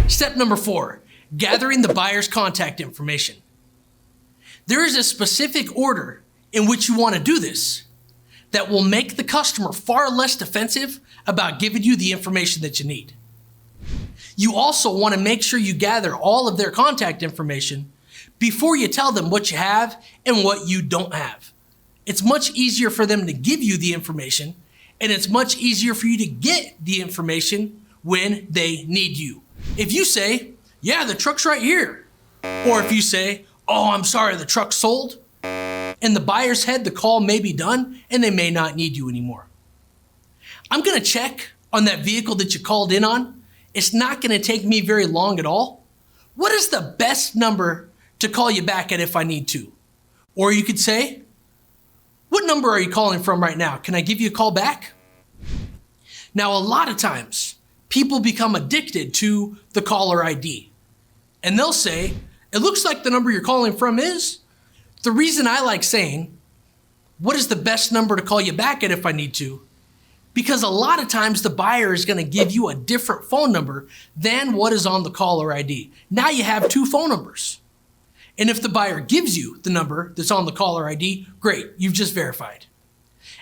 Step number 4, gathering the buyer's contact information. There is a specific order in which you want to do this that will make the customer far less defensive about giving you the information that you need. You also want to make sure you gather all of their contact information before you tell them what you have and what you don't have. It's much easier for them to give you the information, and it's much easier for you to get the information when they need you. If you say, yeah, the truck's right here, or if you say, oh, I'm sorry, the truck's sold, in the buyer's head, the call may be done and they may not need you anymore. I'm gonna check on that vehicle that you called in on. It's not gonna take me very long at all. What is the best number to call you back at if I need to? Or you could say, what number are you calling from right now? Can I give you a call back? Now, a lot of times, people become addicted to the caller ID. And they'll say, it looks like the number you're calling from is. The reason I like saying, what is the best number to call you back at if I need to? Because a lot of times the buyer is gonna give you a different phone number than what is on the caller ID. Now you have 2 phone numbers. And if the buyer gives you the number that's on the caller ID, great, you've just verified.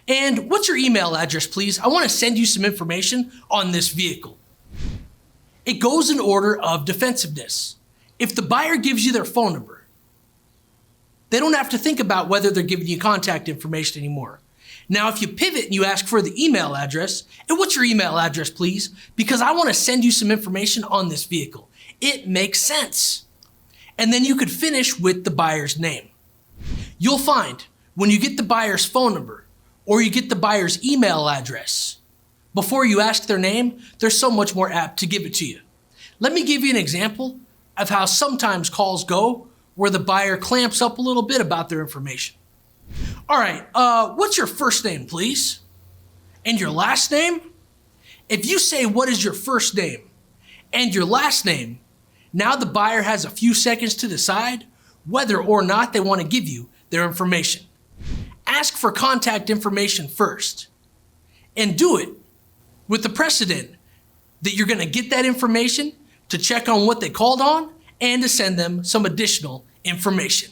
And what's your email address, please? I wanna send you some information on this vehicle. It goes in order of defensiveness. If the buyer gives you their phone number, they don't have to think about whether they're giving you contact information anymore. Now, if you pivot and you ask for the email address, and what's your email address, please? Because I want to send you some information on this vehicle. It makes sense. And then you could finish with the buyer's name. You'll find when you get the buyer's phone number or you get the buyer's email address, before you ask their name, they're so much more apt to give it to you. Let me give you an example of how sometimes calls go where the buyer clamps up a little bit about their information. All right, what's your first name, please? And your last name? If you say, what is your first name and your last name, now the buyer has a few seconds to decide whether or not they want to give you their information. Ask for contact information first, and do it with the precedent that you're going to get that information to check on what they called on and to send them some additional information.